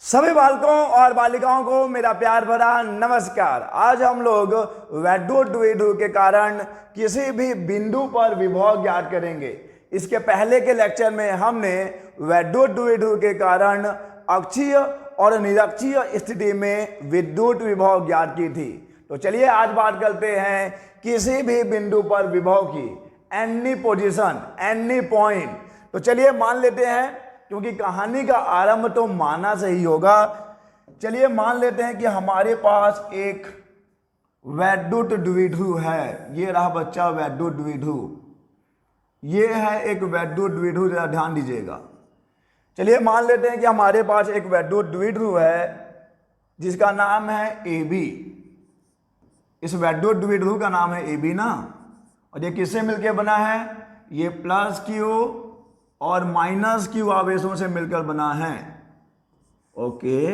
सभी बालकों और बालिकाओं को मेरा प्यार भरा नमस्कार। आज हम लोग वैद्युत द्विध्रुव के कारण किसी भी बिंदु पर विभव ज्ञात करेंगे। इसके पहले के लेक्चर में हमने वैद्युत द्विध्रुव के कारण अक्षीय और निरक्षीय स्थिति में विद्युत विभव ज्ञात की थी। तो चलिए आज बात करते हैं किसी भी बिंदु पर विभव की, एनी पोजीशन, एनी पॉइंट। तो चलिए मान लेते हैं, क्योंकि कहानी का आरंभ तो माना से ही होगा। चलिए मान लेते हैं कि हमारे पास एक वैद्युत द्विध्रुव है। ये रहा बच्चा वैद्युत द्विध्रुव, ये है एक वैद्युत द्विध्रुव, जरा ध्यान दीजिएगा। चलिए मान लेते हैं कि हमारे पास एक वैद्युत द्विध्रुव है जिसका नाम है ए बी। इस वैद्युत द्विध्रुव का नाम है ए बी ना, और ये किससे मिलकर बना है? ये प्लस क्यू और माइनस क्यू आवेशों से मिलकर बना है। ओके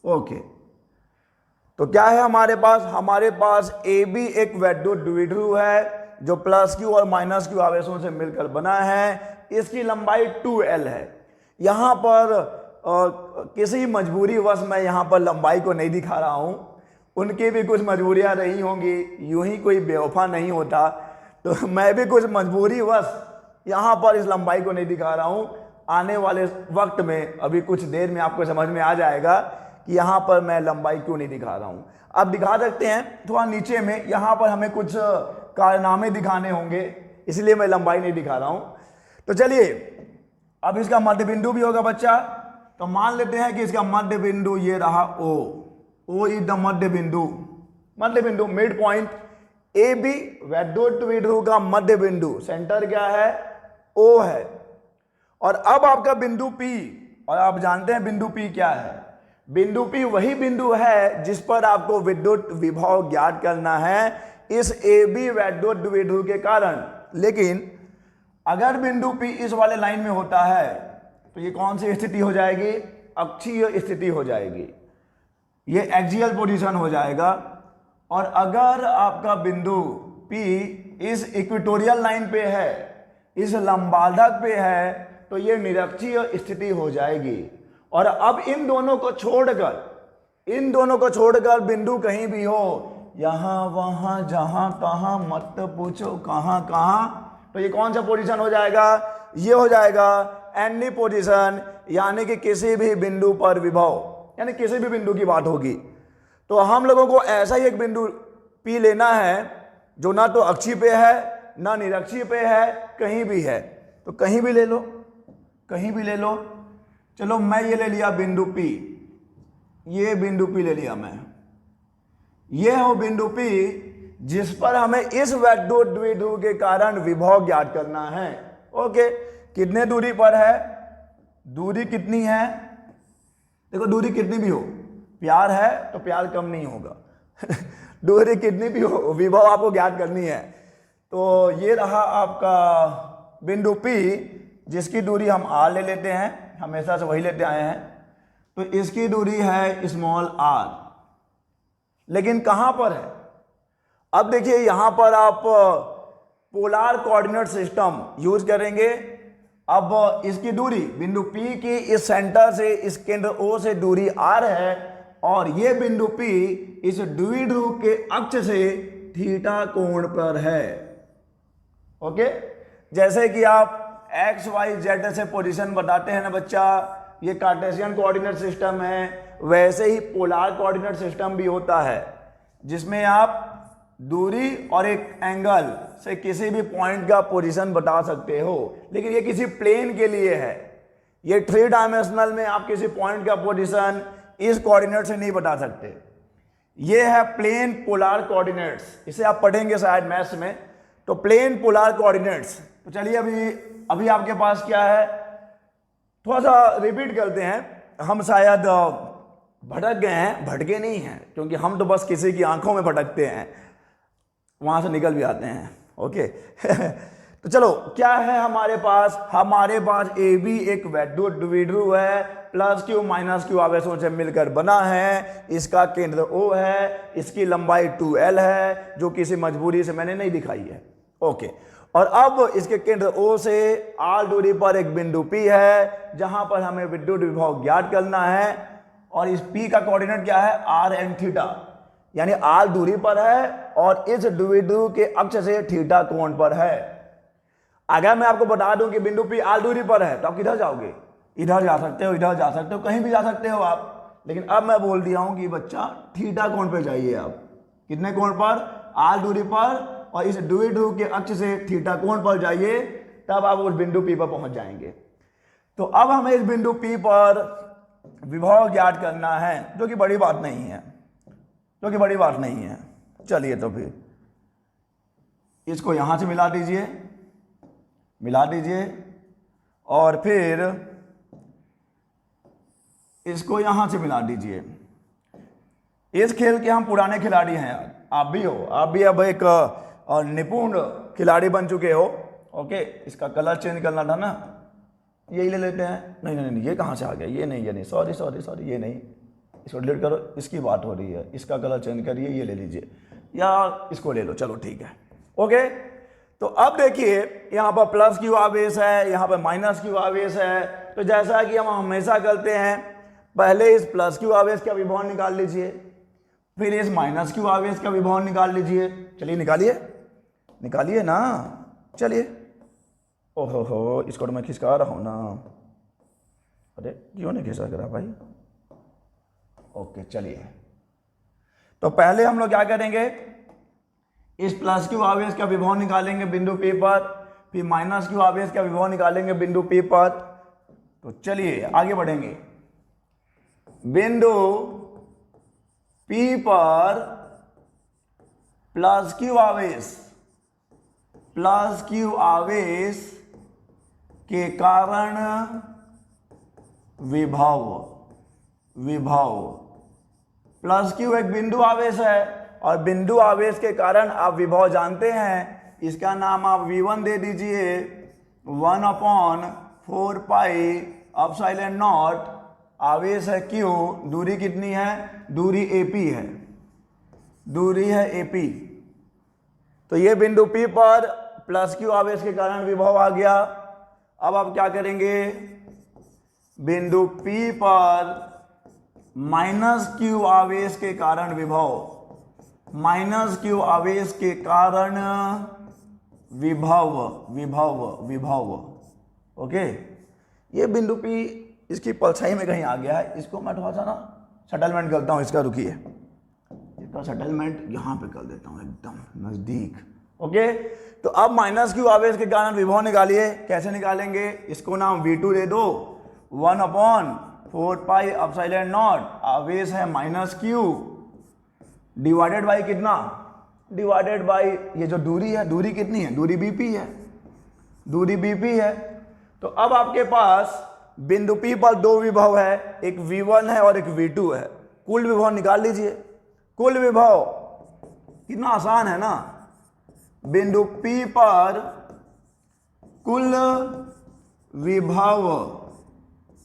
ओके, तो क्या है हमारे पास ए बी एक वैद्युत द्विध्रुव है जो प्लस क्यू और माइनस क्यू आवेशों से मिलकर बना है। इसकी लंबाई 2L है। यहां पर किसी मजबूरीवश मैं यहां पर लंबाई को नहीं दिखा रहा हूं, उनकी भी कुछ मजबूरियां रही होंगी, यूं ही कोई बेवफा नहीं होता, तो मैं भी कुछ मजबूरीवश यहां पर इस लंबाई को नहीं दिखा रहा हूं। आने वाले वक्त में, अभी कुछ देर में आपको समझ में आ जाएगा कि यहां पर मैं लंबाई क्यों नहीं दिखा रहा हूं। अब दिखा सकते हैं थोड़ा नीचे में, यहां पर हमें कुछ कारनामे दिखाने होंगे, इसलिए मैं लंबाई नहीं दिखा रहा हूं। तो चलिए, अब इसका मध्य बिंदु भी होगा बच्चा। तो मान लेते हैं कि इसका मध्य बिंदु ये रहा ओ इज द मध्य बिंदु, मिड पॉइंट। ए बी वैद्युत द्विध्रुव का मध्य बिंदु, सेंटर क्या है? ओ है। और अब आपका बिंदु P, और आप जानते हैं बिंदु P क्या है? बिंदु P वही बिंदु है जिस पर आपको विद्युत विभव ज्ञात करना है इस ए बी वैद्युत द्विध्रुव के कारण। लेकिन अगर बिंदु P इस वाले लाइन में होता है तो ये कौन सी स्थिति हो जाएगी? अक्षीय स्थिति हो जाएगी, ये एक्सियल पोजीशन हो जाएगा। और अगर आपका बिंदु P इस इक्वेटोरियल लाइन पे है, इस लंबाधक पे है, तो ये निरक्षीय स्थिति हो जाएगी। और अब इन दोनों को छोड़कर बिंदु कहीं भी हो, यहां वहां जहां कहां, मत पूछो कहां कहां, तो ये कौन सा पोजीशन हो जाएगा? ये हो जाएगा एनी पोजीशन, यानी कि किसी भी बिंदु पर विभव, यानी किसी भी बिंदु की बात होगी। तो हम लोगों को ऐसा ही एक बिंदु P लेना है जो ना तो अक्षीय पे है ना निरक्षीय पे है, कहीं भी है। तो कहीं भी ले लो, चलो मैं ये ले लिया बिंदु P, ये बिंदु P ले लिया मैं। ये हो बिंदु P जिस पर हमें इस वैद्युत द्विध्रुव के कारण विभव ज्ञात करना है। ओके, कितने दूरी पर है? दूरी कितनी है? देखो, दूरी कितनी भी हो, प्यार है तो प्यार कम नहीं होगा दूरी कितनी भी हो, विभव आपको ज्ञात करनी है। तो ये रहा आपका बिंदु P जिसकी दूरी हम R ले लेते हैं, हमेशा से वही लेते आए हैं। तो इसकी दूरी है स्मॉल r, लेकिन कहां पर है? अब देखिए, यहां पर आप पोलर कोऑर्डिनेट सिस्टम यूज करेंगे। अब इसकी दूरी बिंदु P की इस सेंटर से, इस केंद्र O से दूरी r है, और ये बिंदु P इस द्विध्रुव के अक्ष से थीटा कोण पर है। ओके, जैसे कि आप x y z से पोजीशन बताते हैं ना बच्चा, ये कार्टेशियन कोऑर्डिनेट सिस्टम है, वैसे ही पोलर कोऑर्डिनेट सिस्टम भी होता है जिसमें आप दूरी और एक एंगल से किसी भी पॉइंट का पोजीशन बता सकते हो। लेकिन ये किसी प्लेन के लिए है, ये 3 डायमेंशनल में आप किसी पॉइंट का पोजीशन इस कोऑर्डिनेट से नहीं बता सकते। ये है प्लेन पोलर कोऑर्डिनेट्स, इसे आप पढ़ेंगे शायद मैथ्स में। तो प्लेन पोलर कोऑर्डिनेट्स। तो चलिए अभी आपके पास क्या है, थोड़ा सा रिपीट करते हैं। हम शायद भटक गए हैं, भटके नहीं हैं, क्योंकि हम तो बस किसी की आंखों में भटकते हैं, वहां से निकल भी आते हैं। ओके तो चलो, क्या है हमारे पास ए बी एक वैद्युत द्विध्रुव है, प्लस क्यू माइनस क्यू आवेशों से मिलकर बना है। इसका केंद्र O है, इसकी लंबाई 2L है, जो किसी मजबूरी से मैंने नहीं दिखाई है। ओके, और अब इसके केंद्र O से r दूरी पर एक बिंदु P है जहां पर हमें विद्युत विभव ज्ञात करना है, और इस P का कोऑर्डिनेट क्या है, r एंड थीटा, यानी r दूरी पर है और इस द्विध्रुव के अक्ष से थीटा कोण पर है। अगर मैं आपको बता दूं कि बिंदु P r दूरी पर है तो आप किधर जाओगे, इधर जा सकते हो, इधर जा सकते हो, कहीं भी जा सकते हो आप, लेकिन अब मैं बोल दिया हूं कि बच्चा थीटा कोण पर जाइए आप। कितने कोण पर, r दूरी पर, और इस द्विध्रुव के अक्ष से थीटा कोण पर जाइए, तब आप उस बिंदु P पर पहुंच जाएंगे। तो अब हमें इस बिंदु P पर विभव ज्ञात करना है, जो कि बड़ी बात नहीं है, जो कि बड़ी बात नहीं है। चलिए तो फिर इसको यहां से मिला दीजिए, मिला दीजिए, और फिर इसको यहां से मिला दीजिए। इस खेल के हम पुराने खिलाड़ी हैं यार, आप भी हो, आप भी अब एक निपुण खिलाड़ी बन चुके हो। ओके, इसका कलर चेंज करना था ना, यही ले लेते हैं। नहीं नहीं नहीं, ये कहाँ से आ गया, ये नहीं, ये नहीं, सॉरी सॉरी सॉरी, ये नहीं, इसको डिलीट करो, इसकी बात हो रही है, इसका कलर चेंज करिए, ये ले लीजिए, या इसको ले लो, चलो ठीक है। ओके, तो अब देखिए यहाँ पर प्लस क्यू आवेश है, यहाँ पर माइनस क्यू आवेश है। तो जैसा कि हम हमेशा करते हैं, पहले इस प्लस क्यू आवेश का विभव निकाल लीजिए, फिर इस माइनस क्यू आवेश का विभव निकाल लीजिए। चलिए निकालिए, निकालिए ना, चलिए। ओहो हो, इसको तो मैं खिसका रहा हूं ना, अरे क्यों नहीं खिसक रहा भाई। ओके चलिए, तो पहले हम लोग क्या करेंगे, इस प्लस क्यू आवेश का विभव निकालेंगे बिंदु P पर, फिर माइनस क्यू आवेश का विभव निकालेंगे बिंदु P पर। तो चलिए आगे बढ़ेंगे। बिंदु P पर प्लस क्यू आवेश, प्लस क्यू आवेश के कारण विभव, विभव, प्लस क्यू एक बिंदु आवेश है, और बिंदु आवेश के कारण आप विभव जानते हैं, इसका नाम आप V1 दे दीजिए, 1/4 पाई एप्सिलॉन नॉट। आवेश है Q, दूरी कितनी है, दूरी AP है, दूरी है AP। तो ये बिंदु P पर प्लस क्यू आवेश के कारण विभव आ गया। अब आप क्या करेंगे, बिंदु P पर माइनस क्यू आवेश के कारण विभव, माइनस क्यू आवेश के कारण विभव, विभव, विभव। ओके, ये बिंदु P इसकी परछाई में कहीं आ गया है, इसको मैं थोड़ा सा ना सेटलमेंट करता हूं इसका, रुकिए, इसका सेटलमेंट यहां पे कर देता हूं एकदम नजदीक। ओके, तो अब माइनस क्यू आवेश के कारण विभव निकालिए। कैसे निकालेंगे, इसको नाम V2 दे दो, 1/4 पाई एप्सिलॉन नॉट, आवेश है माइनस क्यू, डिवाइडेड बाई कितना, डिवाइडेड बाई ये जो दूरी है, दूरी कितनी है, दूरी BP है, दूरी BP है। तो अब आपके पास बिंदु P पर दो विभव है, एक V1 है और एक V2 है। कुल विभव निकाल लीजिए, कुल विभव, कितना आसान है ना। बिंदु P पर कुल विभव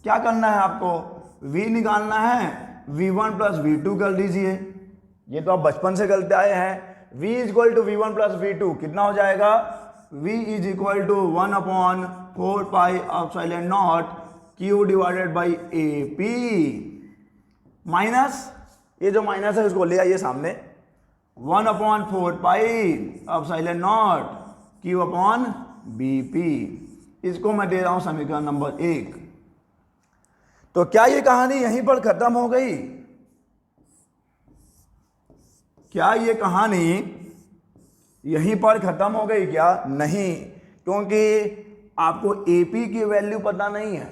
क्या करना है आपको, V निकालना है, V1 प्लस V2 कर लीजिए, ये तो आप बचपन से करते आए हैं। V is equal to V1 plus V2 कितना हो जाएगा, V is equal to 1/4 pi epsilon not Q divided by AP, minus ये जो माइनस है उसको ले आइए सामने, 1/4 pi epsilon not Q upon BP। इसको मैं दे रहा हूं समीकरण नंबर 1। तो क्या ये कहानी यहीं पर खत्म हो गई, क्या ये कहानी यहीं पर खत्म हो गई क्या, नहीं, क्योंकि आपको AP की वैल्यू पता नहीं है,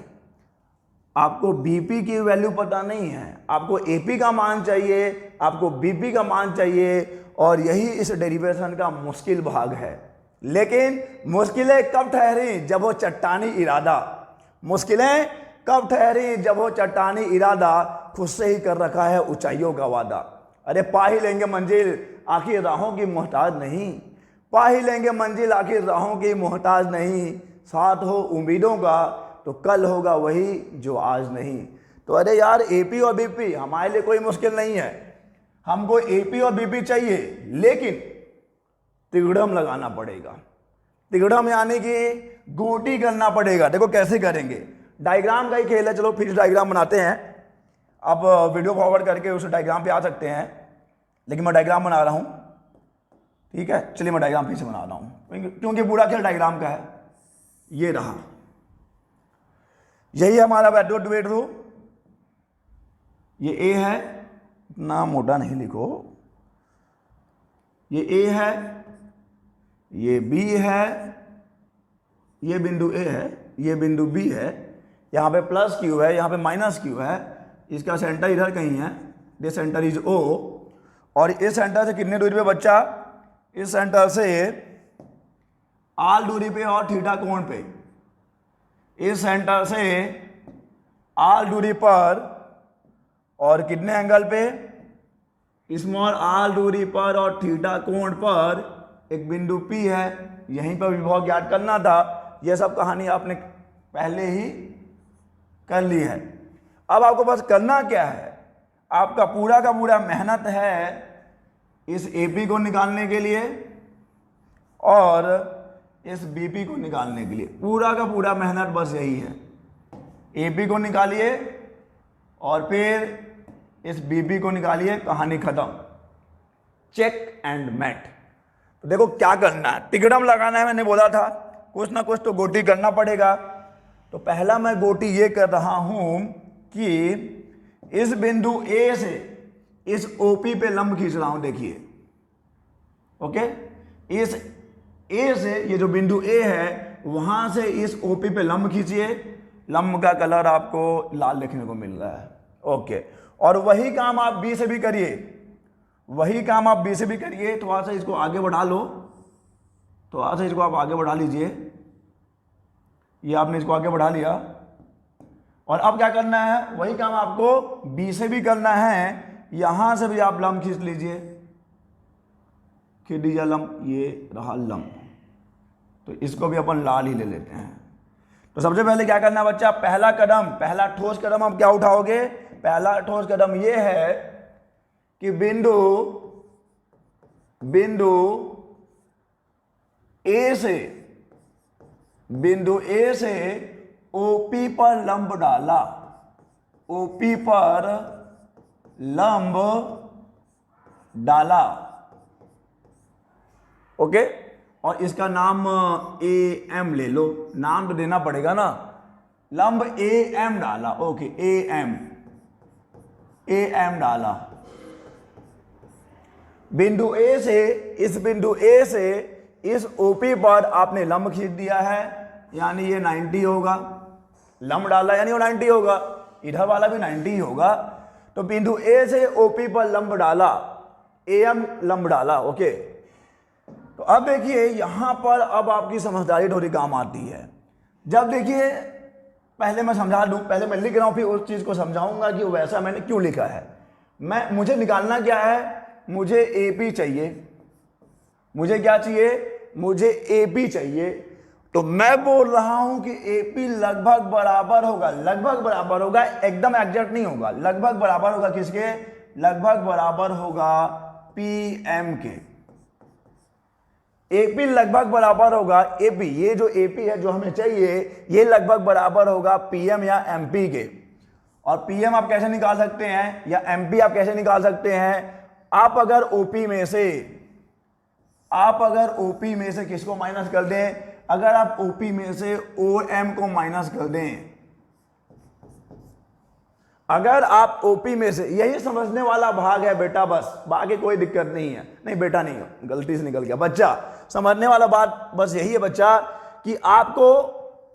आपको BP की वैल्यू पता नहीं है, आपको AP का मान चाहिए, आपको BP का मान चाहिए, और यही इस डेरिवेशन का मुश्किल भाग है। लेकिन मुश्किलें कब ठहरी, जब वो चट्टानी इरादा, मुश्किलें कब ठहरी, जब वो चट्टानी इरादा खुद से ही कर रखा है ऊंचाइयों का वादा। अरे पा ही लेंगे मंजिल, आखिर राहों की मोहताज नहीं, पा ही लेंगे मंजिल, आखिर राहों की मोहताज नहीं, साथ हो उम्मीदों का तो कल होगा वही जो आज नहीं। तो अरे यार AP और BP हमारे लिए कोई मुश्किल नहीं है, हमको AP और BP चाहिए, लेकिन त्रिगुणम लगाना पड़ेगा, तिगड़म यानी कि गोटी करना पड़ेगा। देखो कैसे करेंगे, डायग्राम का ही खेल है। चलो फिर डायग्राम बनाते हैं। आप वीडियो फॉरवर्ड करके उस डायग्राम पे आ सकते हैं, लेकिन मैं डायग्राम बना रहा हूं, ठीक है। चलिए मैं डायग्राम फिर से बना रहा हूं, क्योंकि पूरा खेल डायग्राम का है। ये रहा, यही हमारा वेडो। ये ए है, इतना मोटा नहीं लिखो। ये ए है, ये बी है, ये बिंदु ए है, ये बिंदु बी है। यहां पे प्लस क्यू है, यहां पे माइनस क्यू है। इसका सेंटर इधर कहीं है, दिस सेंटर इज ओ। और इस सेंटर से कितने दूरी पे बच्चा, इस सेंटर से आल दूरी पे और थीटा कोण पे, इस सेंटर से आल दूरी पर और कितने एंगल पे, स्मॉल आल दूरी पर और थीटा कोण पर एक बिंदु P है। यहीं पर विभव ज्ञात करना था। यह सब कहानी आपने पहले ही कर ली है। अब आपको बस करना क्या है, आपका पूरा का पूरा मेहनत है इस AP को निकालने के लिए और इस BP को निकालने के लिए। पूरा का पूरा मेहनत बस यही है, AP को निकालिए और फिर इस BP को निकालिए, कहानी खत्म। Check and mate. तो देखो क्या करना है, तिगड़म लगाना है। मैंने बोला था कुछ ना कुछ तो गोटी करना पड़ेगा। तो पहला मैं गोटी ये कर रहा हूं कि इस बिंदु A से इस OP पे लंब खींच रहा हूं। देखिए, ओके, इस A से, ये जो बिंदु A है, वहां से इस OP पे लंब खींचिए। लंब का कलर आपको लाल देखने को मिल रहा है, ओके। और वही काम आप B से भी करिए, वही काम आप B से भी करिए। थोड़ा सा इसको आगे बढ़ा लो, थोड़ा सा इसको आप आगे बढ़ा लीजिए। ये आपने इसको आगे बढ़ा लिया। और अब क्या करना है, वही काम आपको B से भी करना है। यहां से भी आप लंब खींच लीजिए, खींच दीजिए लंब। ये रहा लंब, तो इसको भी अपन लाल ही ले लेते हैं। तो सबसे पहले क्या करना है बच्चा, पहला कदम, पहला ठोस कदम आप क्या उठाओगे। पहला ठोस कदम ये है कि बिंदु A से OP पर लंब डाला, OP पर लंब डाला, ओके। और इसका नाम AM ले लो, नाम तो देना पड़ेगा ना। लंब AM डाला, ओके, AM डाला। बिंदु A से, इस बिंदु A से इस OP पर आपने लंब खींच दिया है, यानी ये 90 होगा। लंब डाला यानी वो 90 होगा, इधर वाला भी 90 ही होगा। तो बिंदु A से OP पर लंब डाला, AM लंब डाला, ओके। तो अब देखिए यहां पर अब आपकी समझदारी थोड़ी काम आती है। जब देखिए, पहले मैं समझा दूं, पहले मैं लिख रहा हूं, फिर उस चीज को समझाऊंगा कि वैसा मैंने क्यों लिखा है। मुझे निकालना क्या है, मुझे AP चाहिए। मुझे क्या चाहिए, मुझे AP चाहिए। तो मैं बोल रहा हूं कि AP लगभग बराबर होगा, लगभग बराबर होगा, एकदम एग्जैक्ट नहीं होगा, लगभग बराबर होगा किसके, लगभग बराबर होगा PM के। AP लगभग बराबर होगा AP, ये जो AP है जो हमें चाहिए, ये लगभग बराबर होगा PM या MP के। और PM आप कैसे निकाल सकते हैं, या MP आप कैसे निकाल सकते हैं। आप अगर OP में से किसको माइनस कर दें, अगर आप OP में से OM को माइनस कर दें, अगर आप OP में से, यही समझने वाला भाग है बेटा, बस बाकी कोई दिक्कत नहीं है। नहीं बेटा नहीं, गलती से निकल गया बच्चा, समझने वाला बात बस यही है बच्चा कि आपको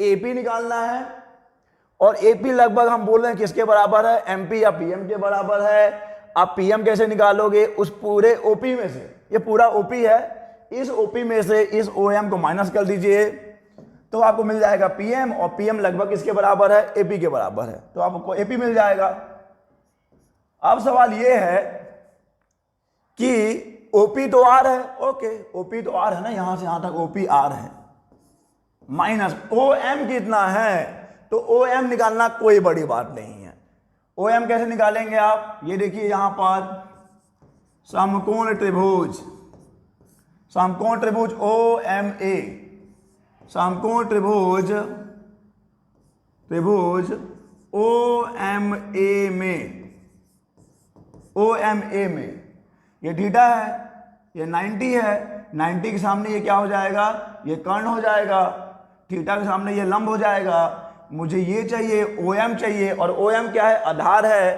AP निकालना है। और AP लगभग हम बोल रहे हैं किसके बराबर है, MP या PM के बराबर है। आप PM कैसे निकालोगे, उस पूरे OP में से, ये पूरा OP है, इस OP में से इस OM को माइनस कर दीजिए, तो आपको मिल जाएगा PM। और PM लगभग किसके बराबर है, AP के बराबर है, तो आपको AP मिल जाएगा। अब सवाल ये है कि OP तो R है, ओके, OP तो R है ना, यहां से यहां तक OP R है, माइनस OM कितना है, तो OM निकालना कोई बड़ी बात नहीं है। OM कैसे निकालेंगे आप, ये देखिए यहां पर समकोण त्रिभुज OMA, समकोण त्रिभुज OMA में ये थीटा है, ये 90 है, 90 के सामने ये क्या हो जाएगा, ये कर्ण हो जाएगा, थीटा के सामने ये लंब हो जाएगा। मुझे ये चाहिए, OM चाहिए, और OM क्या है, आधार है।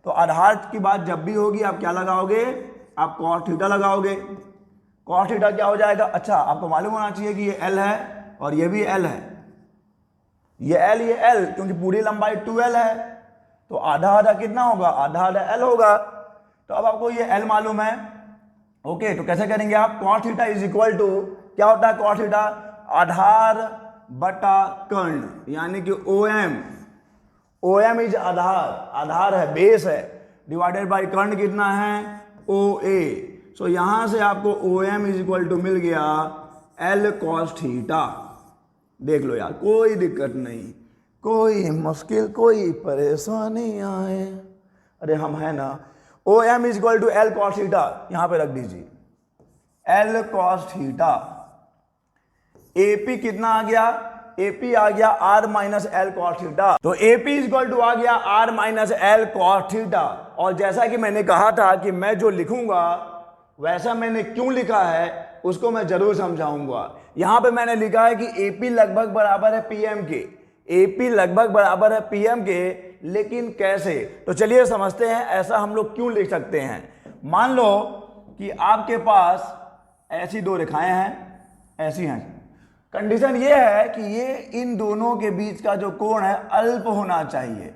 तो आधार की बात जब भी होगी आप क्या लगाओगे, आप cos थीटा लगाओगे। cos थीटा क्या हो जाएगा, अच्छा आपको मालूम होना चाहिए कि ये L है और ये भी L है, ये L क्योंकि पूरी लंबाई 2L है, तो आधा आधा कितना होगा, आधा आधा L होगा। तो अब आपको ये L मालूम है, ओके। तो कैसे करेंगे आप, cos theta is equal to क्या होता है, cos थीटा आधार बटा कर्ण, यानी कि OM इज आधार है, बेस है, डिवाइडेड बाय कर्ण कितना है, OA। सो यहां से आपको OM इज इक्वल टू मिल गया L cos थीटा। देख लो यार, कोई दिक्कत नहीं, कोई मुश्किल, कोई परेशानी आए, अरे हम है ना। OM is equal to L cos theta, यहां पे रख दीजिए L cos थीटा। AP कितना आ गया, AP आ गया R minus L cos theta. तो AP इज इक्वल टू आ गया R minus L cos theta. और जैसा कि मैंने कहा था कि मैं जो लिखूंगा वैसा मैंने क्यों लिखा है उसको मैं जरूर समझाऊंगा। यहां पे मैंने लिखा है कि AP लगभग बराबर है PM के, AP लगभग बराबर है PM के, लेकिन कैसे, तो चलिए समझते हैं ऐसा हम लोग क्यों लिख सकते हैं। मान लो कि आपके पास ऐसी दो रेखाएं हैं, ऐसी हैं, कंडीशन ये है कि ये इन दोनों के बीच का जो कोण है अल्प होना चाहिए,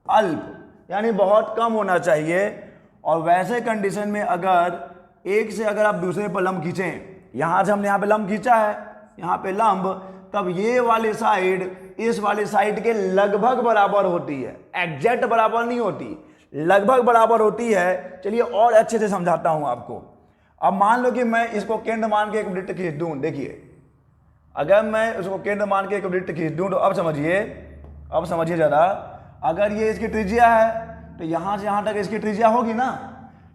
अल्प यानी बहुत कम होना चाहिए। और वैसे कंडीशन में अगर एक से अगर आप दूसरे पर लंब खींचें, यहां से हमने यहां पे लंब खींचा है, यहां पे लंब, तब ये वाली साइड इस वाली साइड के लगभग बराबर होती है, एग्जैक्ट बराबर नहीं होती, लगभग बराबर होती है। चलिए और अच्छे से समझाता हूं आपको। अब मान लो कि मैं इसको केंद्र मान के एक वृत्त खींच दूं, देखिए अगर मैं उसको केंद्र मान के एक वृत्त खींच दूं तो अब समझिए जरा, अगर ये इसकी त्रिज्या है तो यहां से यहां तक इसकी त्रिज्या होगी ना,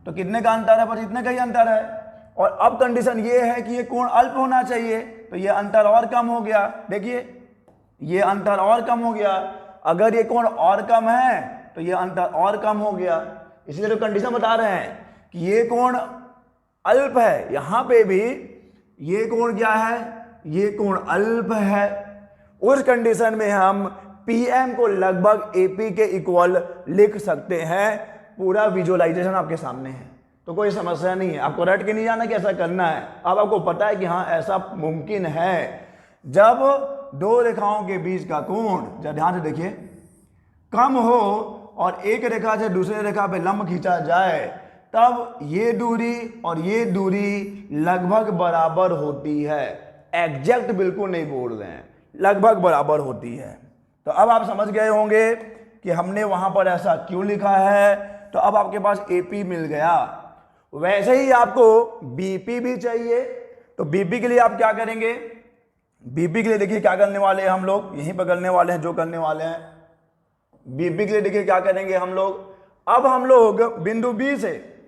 तो कितने का अंतर है, बस इतने का ही अंतर है। और अब कंडीशन ये है कि ये कोण अल्प होना चाहिए, तो ये अंतर और कम हो गया, देखिए ये अंतर और कम हो गया। अगर ये कोण और कम है तो ये अंतर और कम हो गया, इसलिए तो कंडीशन बता रहे हैं कि ये कोण अल्प है, यहां पे भी ये कोण क्या है, ये कोण अल्प है। उस कंडीशन में हम PM को लगभग AP के इक्वल लिख सकते हैं। पूरा विजुअलाइजेशन आपके सामने है, तो कोई समस्या नहीं है, आपको रट के नहीं जाना कि ऐसा करना है। अब आपको पता है कि हाँ ऐसा मुमकिन है। जब दो रेखाओं के बीच का कोण, जब ध्यान से देखिए, कम हो और एक रेखा से दूसरे रेखा पे लंब खींचा जाए, तब ये दूरी और ये दूरी लगभग बराबर होती है, एग्जैक्ट बिल्कुल नहीं बोल रहे हैं, लगभग बराबर होती है। तो अब आप समझ गए होंगे कि हमने वहां पर ऐसा क्यों लिखा है। तो अब आपके पास AP मिल गया। वैसे ही आपको BP भी चाहिए, तो BP के लिए आप क्या करेंगे, BP के लिए देखिए क्या करने वाले हैं हम लोग, यहीं पर करने वाले हैं जो करने वाले हैं। BP के लिए देखिए क्या करेंगे हम लोग, अब हम लोग बिंदु B से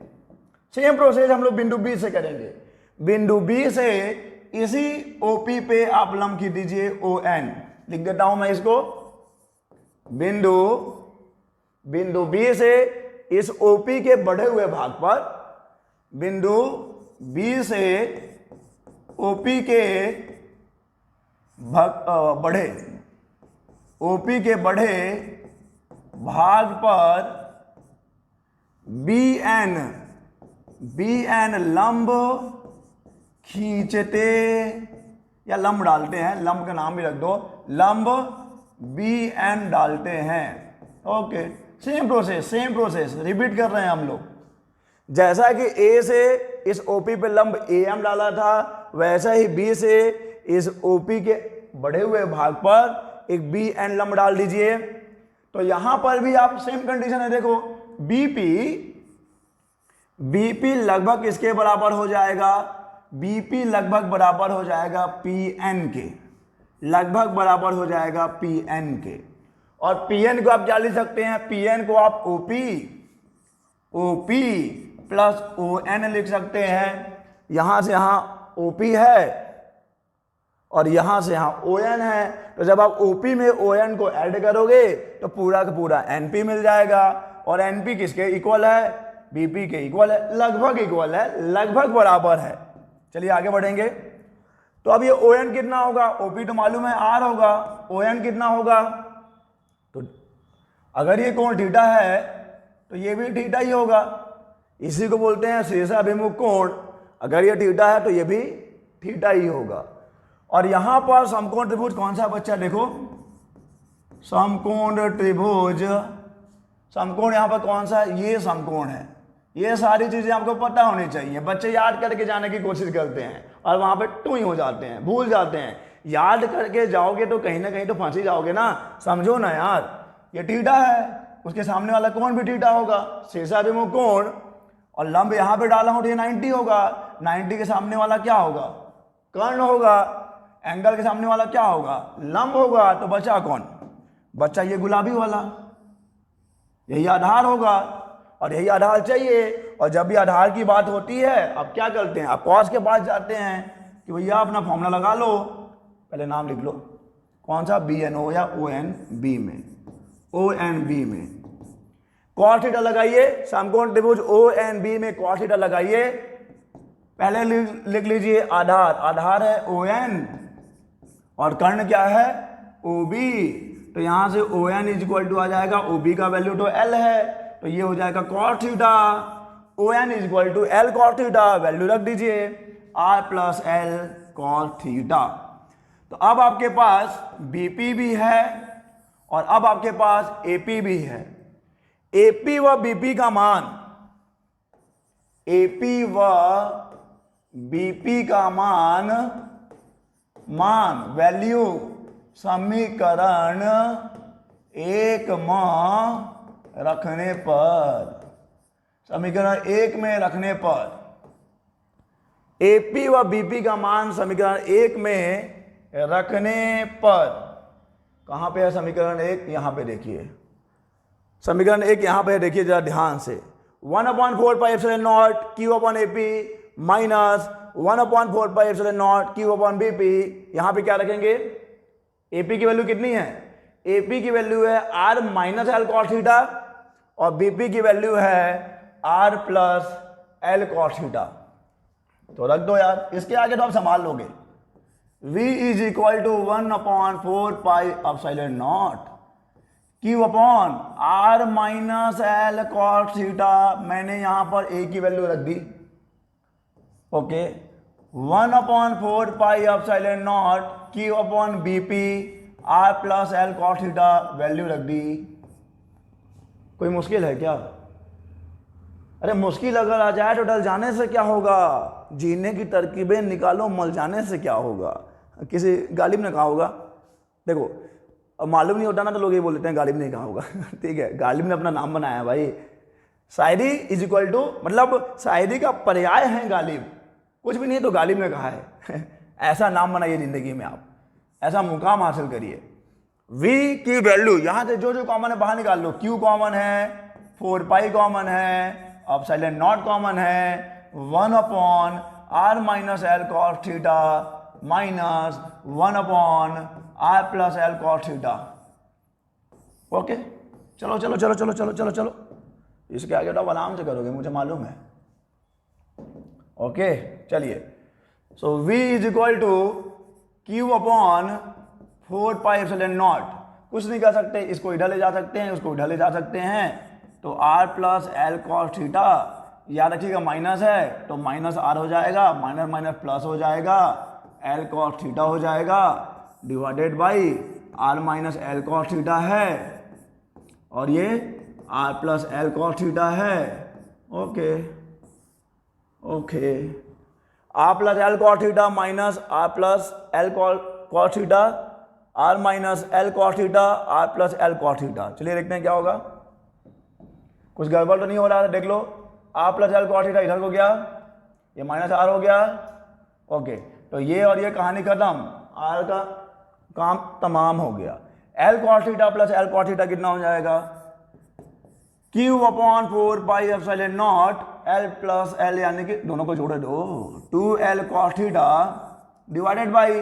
सेम प्रोसेस हम लोग बिंदु B से करेंगे। बिंदु B से इसी OP पे आप लंब खींच दीजिए ON, लिख देता हूं मैं इसको। बिंदु B से इस OP के बढ़े हुए भाग पर, बिंदु B से OP के बढ़े भाग पर BN लंब खींचते, या लंब डालते हैं, लंब का नाम भी रख दो, लंब BN डालते हैं। ओके, सेम प्रोसेस रिपीट कर रहे हैं हम लोग। जैसा कि A से इस OP पे लंब AM डाला था, वैसा ही B से इस OP के बढ़े हुए भाग पर एक BN लंब डाल दीजिए। तो यहां पर भी आप सेम कंडीशन है, देखो BP लगभग इसके बराबर हो जाएगा, BP लगभग बराबर हो जाएगा PN के, लगभग बराबर हो जाएगा PN के। और PN को आप क्या लिख सकते हैं, PN को आप OP प्लस ON लिख सकते हैं। यहां से यहां OP है और यहां से यहां ON है, तो जब आप OP में ON को ऐड करोगे तो पूरा का पूरा NP मिल जाएगा। और NP किसके इक्वल है? BP के इक्वल है, लगभग इक्वल है, लगभग बराबर है। चलिए आगे बढ़ेंगे। तो अब ये ON कितना होगा? OP तो मालूम है R होगा, ON कितना होगा? तो अगर ये कोण थीटा है तो ये भी थीटा ही होगा। इसी को बोलते हैं शीर्षाभिमुख कोण। अगर ये थीटा है तो ये भी थीटा ही होगा। और यहां पर समकोण त्रिभुज कौन सा बच्चा? देखो समकोण त्रिभुज, समकोण यहां पर कौन सा है? ये समकोण है। ये सारी चीजें आपको पता होनी चाहिए। बच्चे याद करके जाने की कोशिश करते हैं और वहां पे टूई हो जाते हैं, भूल जाते हैं। याद करके जाओगे तो कहीं ना कहीं तो फंसी जाओगे ना, समझो ना यार। ये थीटा है, उसके सामने वाला कोण भी थीटा होगा, शीर्षाभिमुख कोण। और लंब यहां पे डाला हूं तो ये 90 होगा। 90 के सामने वाला क्या होगा? कर्ण होगा। एंगल के सामने वाला क्या होगा? लंब होगा। तो बचा कौन? बच्चा ये गुलाबी वाला, यही आधार होगा। और यही आधार चाहिए। और जब भी आधार की बात होती है, अब क्या करते हैं? आप कॉस के पास जाते हैं कि भैया अपना फॉर्मूला लगा लो, पहले नाम लिख लो। कौन सा? BNO या ONB में, ONB में कॉस थीटा लगाइए। समकोण त्रिभुज ONB में कॉस थीटा लगाइए। पहले लिख लीजिए आधार, आधार है ON और कर्ण क्या है? OB। तो यहां से ON इज इक्वल टू आ जाएगा, OB का वैल्यू तो L है, तो ये हो जाएगा cos theta. ON is equal to L cos theta, value रख दीजिए R plus L cos theta. तो अब आपके पास BP भी है और अब आपके पास AP भी है। AP व BP का मान, AP व BP का मान वैल्यू समीकरण 1 में रखने पर, समीकरण 1 में रखने पर AP व BP का मान समीकरण 1 में रखने पर, कहां पे है समीकरण 1? यहां पे देखिए, समीकरण 1 यहां पे देखिए जरा ध्यान से। 1/4 pi epsilon not Q upon AP minus 1/4 pi epsilon not Q upon BP। यहां पे क्या रखेंगे? AP की वैल्यू कितनी है? AP की वैल्यू है R minus L cos theta और BP की वैल्यू है R plus L cos theta. तो रख दो यार, इसके आगे तो आप संभाल लोगे। V is equal to 1/4 pi epsilon not Q upon R minus L cos theta. मैंने यहां पर A की वैल्यू रख दी, okay. 1/4 pi epsilon not Q upon BP R plus L cos theta, value रख दी। कोई मुश्किल है क्या? अरे मुश्किल अगर आ जाए तो डल जाने से क्या होगा? जीने की तरकीबें निकालो, मल जाने से क्या होगा? किसी गालिब ने कहा होगा, देखो अब मालूम नहीं होता ना तो लोग ये बोल देते हैं गालिब ने कहा होगा ठीक है, गालिब ने अपना नाम बनाया भाई। शायरी इज इक्वल टू, मतलब शायरी का पर्याय है गालिब, कुछ भी नहीं तो गालिब ने कहा है ऐसा नाम बनाइए जिंदगी में, आप ऐसा मुकाम हासिल करिए। V की वैल्यू यहां से जो जो कॉमन है बाहर निकाल लो। Q कॉमन है, 4 पाई कॉमन है, एप्सिलॉन नॉट कॉमन है, 1/R minus L cos theta minus 1/R plus L cos theta. Okay, चलो चलो चलो चलो चलो चलो चलो, इसके आगे तो आप आराम से करोगे, मुझे मालूम है। ओके चलिए, so V is equal to Q upon 4 pi epsilon nought. कुछ नहीं कर सकते, इसको इधर ले जा सकते हैं, उसको इधर ले जा सकते हैं, तो R plus L cos theta, याद रखिएगा माइनस है तो माइनस R हो जाएगा, माइनस माइनस प्लस हो जाएगा, L cos थीटा हो जाएगा, divided by R minus L cos theta है और ये R plus L cos theta है। Okay okay, R plus L cos theta minus R plus L cos theta, R minus L cos theta, R plus L cos theta. चलिए देखते हैं क्या होगा। कुछ गड़बड़ तो नहीं हो रहा है, देख लो। R plus L cos theta इधर को गया, ये माइनस R हो गया। ओके, तो ये और ये कहानी खत्म, R का काम तमाम हो गया। L cos theta plus L cos theta कितना हो जाएगा? Q upon 4 pi epsilon nought L plus L, यानी कि दोनों को जोड़े दो, 2L cos theta divided by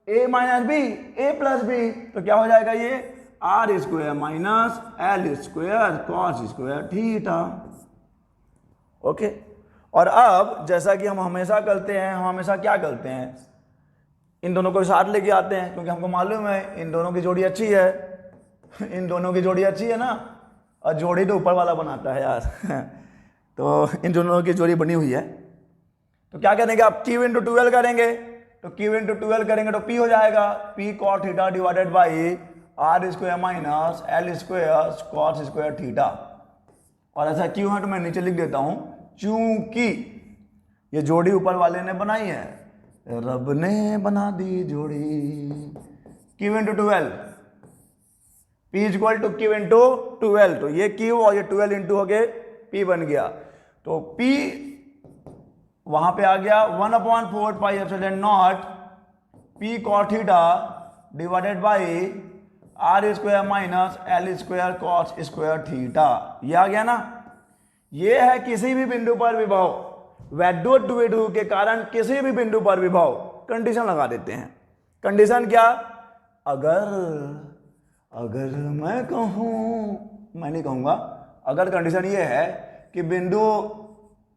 a minus b, a plus b, तो क्या हो जाएगा ये r square minus l square cos square theta. Okay, और अब जैसा कि हम हमेशा करते हैं, हम हमेशा क्या करते हैं, इन दोनों को साथ लेके आते हैं, क्योंकि हमको मालूम है इन दोनों की जोड़ी अच्छी है, इन दोनों की जोड़ी अच्छी है ना, और जोड़ी तो ऊपर वाला बनाता है यार तो इन दोनों की जोड़ी बनी हुई है, तो क्या करेंगे आप Q इंटू 12 करेंगे, तो Q इंटू 12 करेंगे तो P हो जाएगा P cot theta divided by r square minus l square cos square theta. और ऐसा क्यों है तो मैं नीचे लिख देता हूं, चूंकि ये जोड़ी ऊपर वाले ने बनाई है, रब ने बना दी जोड़ी। Q into 12, P equal to Q into 12, तो ये Q और ये 12 इंटू हो गए P बन गया, तो P वहां पे आ गया 1/4 pi epsilon nought P cot theta divided by r square minus l square cos square theta. ये आ गया ना। ये है किसी भी बिंदु पर विभव, वैद्युत द्विध्रुव के कारण किसी भी बिंदु पर विभव। कंडीशन लगा देते हैं। कंडीशन क्या, अगर मैं कहूं, मैं नहीं कहूंगा, अगर कंडीशन ये है कि बिंदु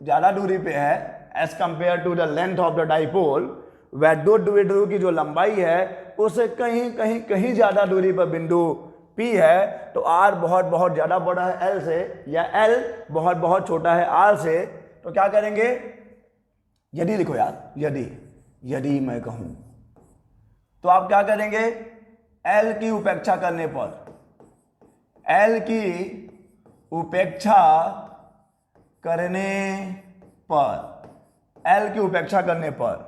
ज्यादा दूरी पे है as compare to the length of the dipole, वैद्युत द्विध्रुव की जो लंबाई है उससे कहीं ज्यादा दूरी पर बिंदु P है, तो R बहुत ज्यादा बड़ा है L से, या L बहुत छोटा है R से, तो क्या करेंगे, यदि लिखो यार, यदि मैं कहूं, तो आप क्या करेंगे, L की उपेक्षा करने पर, L की उपेक्षा करने पर, L की उपेक्षा करने पर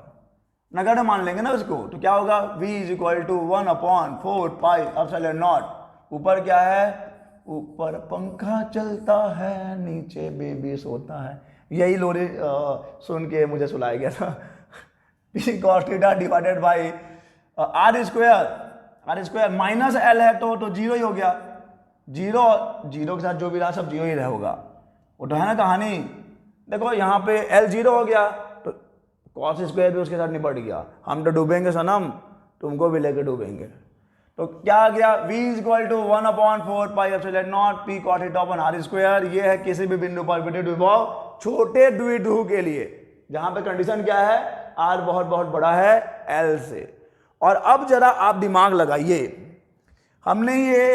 नगण्य मान लेंगे ना उसको, तो क्या होगा, V is equal to 1/4 pi epsilon nought. ऊपर क्या है, ऊपर पंखा चलता है, नीचे बेबी सोता है, यही लोरी सुन के मुझे सुनाया गया था P cos theta divided by r square minus L है तो जीरो ही हो गया, जीरो के साथ जो भी रहा सब जीरो ही होगा, वो तो है ना कहानी। देखो यहाँ पे L जीरो हो गया तो कॉस स्क्वायर भी उसके साथ निपट गया, हम तो डूबेंगे सनम, तुमको भी लेके डूबेंगे। तो क्या आ गया, V is equal to 1/4 pi epsilon nought P cos theta upon r square. ये है किसी भी बिंदु पर विद्युत विभव छोटे द्विध्रुव के लिए, जहां पे कंडीशन क्या है, R बहुत बड़ा है L से। और अब जरा आप दिमाग लगाइए, हमने ये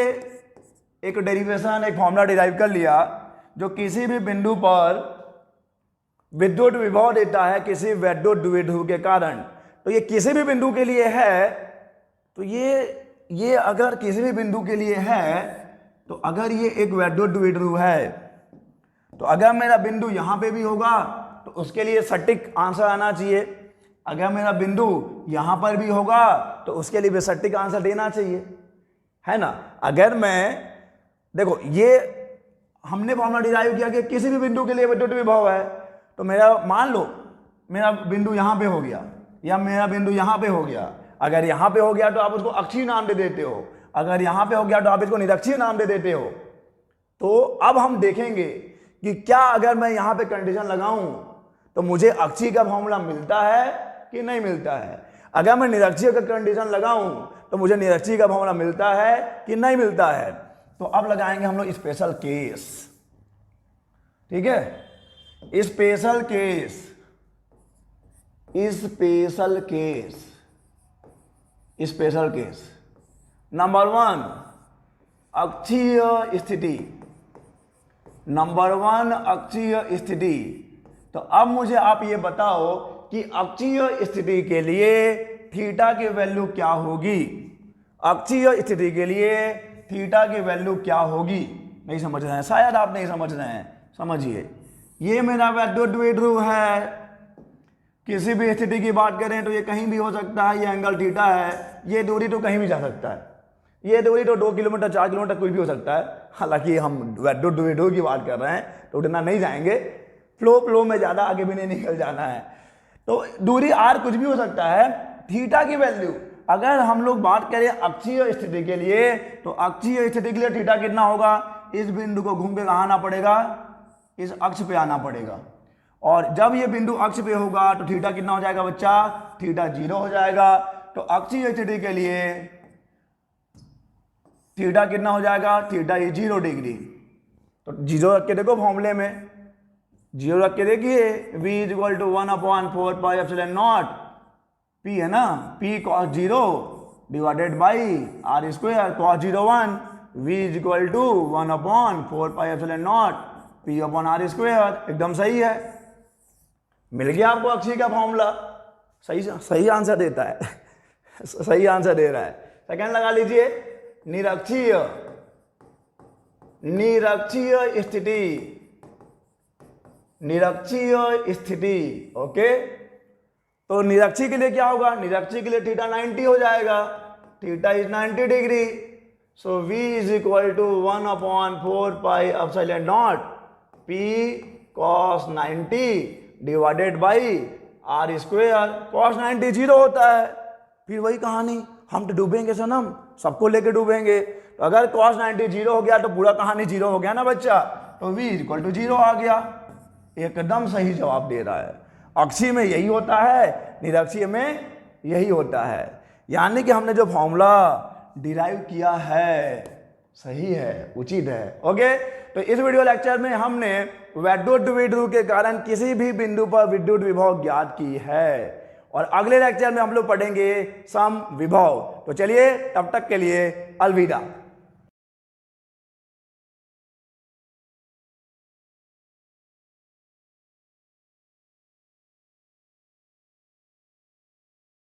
एक डेरिवेशन, एक फॉर्मूला डिराइव कर लिया जो किसी भी बिंदु पर विद्युत विभव देता है किसी वैद्युत द्विध्रुव के कारण। तो ये किसी भी बिंदु के लिए है, तो ये अगर किसी भी बिंदु के लिए है, तो अगर ये एक वैद्युत द्विध्रुव है, तो अगर मेरा बिंदु यहां पे भी होगा तो उसके लिए सटीक आंसर आना चाहिए, अगर मेरा बिंदु यहां पर भी होगा तो उसके लिए भी सटीक आंसर देना चाहिए, है ना। अगर मैं, देखो ये हमने फॉर्मूला डिराइव किया कि किसी भी बिंदु के लिए विद्युत विभव है, तो मेरा मान लो मेरा बिंदु यहां पे हो गया या मेरा बिंदु यहां पे हो गया, अगर यहां पे हो गया तो आप उसको अक्षीय नाम दे देते हो, अगर यहां पे हो गया तो आप इसको निरक्षीय नाम दे देते हो। तो अब हम देखेंगे कि क्या अगर मैं यहां पे कंडीशन लगाऊं तो मुझे अक्षीय का फॉर्मूला मिलता है कि नहीं मिलता है, अगर मैं निरक्षीय का कंडीशन लगाऊं तो मुझे निरक्षीय का फॉर्मूला मिलता है कि नहीं मिलता है। तो अब लगाएंगे हम लोग स्पेशल केस, ठीक है, स्पेशल केस नंबर 1 अक्षीय स्थिति। तो अब मुझे आप ये बताओ कि अक्षीय स्थिति के लिए थीटा की वैल्यू क्या होगी, अक्षीय स्थिति के लिए थीटा की वैल्यू क्या होगी। नहीं समझ रहे हैं, शायद आप नहीं समझ रहे हैं, समझिए। ये मेरा वैद्युत द्विध्रुव है, किसी भी स्थिति की बात करें तो ये कहीं भी हो सकता है, ये एंगल थीटा है, ये दूरी तो कहीं भी जा सकता है, ये दूरी तो 2 किलोमीटर 4 किलोमीटर कुछ भी हो सकता है। हालांकि हम वैद्युत द्विध्रुव की बात कर रहे हैं तो उतना नहीं जाएंगे, फ्लो में ज्यादा आगे भी नहीं निकल जाना है। तो दूरी r कुछ भी हो सकता है। थीटा की वैल्यू अगर हम लोग बात करें अक्षीय स्थिति के लिए, तो अक्षीय स्थिति के लिए थीटा कितना होगा, इस बिंदु को घूम के कहाँ आना पड़ेगा, इस अक्ष पे आना पड़ेगा, और जब ये बिंदु अक्ष पे होगा तो थीटा कितना हो जाएगा बच्चा, थीटा 0 हो जाएगा। तो अक्षीय स्थिति के लिए थीटा कितना हो जाएगा, थीटा इज 0 डिग्री। तो 0 रख के देखो फॉर्मूले में, 0 रख के देखिए, v is equal to 1/4 pi epsilon nought, p है ना, p cos 0 divided by r square cos 0 1, v is equal to 1/4 pi epsilon nought p upon r square. एकदम सही है, मिल गया आपको अक्षीय का फॉर्मूला। सही आंसर देता है सही आंसर दे रहा है। सेकंड लगा लीजिए, निरक्षीय स्थिति, निरक्षीय स्थिति। ओके, तो निरक्षीय के लिए क्या होगा, निरक्षीय के लिए थीटा 90 हो जाएगा, theta is 90 degree. So v is equal to 1/4 pi epsilon nought p cos 90 divided by r square. cos 90 0 होता है, फिर वही कहानी, हम तो डूबेंगे सनम, सबको लेके डूबेंगे। तो अगर cos 90 0 हो गया तो पूरा कहानी 0 हो गया ना बच्चा, तो v इज इक्वल टू 0 आ गया। एकदम सही जवाब दे रहा है। अक्षीय में यही होता है, निरक्षीय में यही होता है, यानी कि हमने जो फॉर्मूला डिराइव किया है सही है, उचित है। ओके, तो इस वीडियो लेक्चर में हमने वैद्युत द्विध्रुव के कारण किसी भी बिंदु पर विद्युत विभव ज्ञात की है, और अगले लेक्चर में हम लोग पढ़ेंगे सम विभव। तो चलिए, तब तक के लिए अलविदा।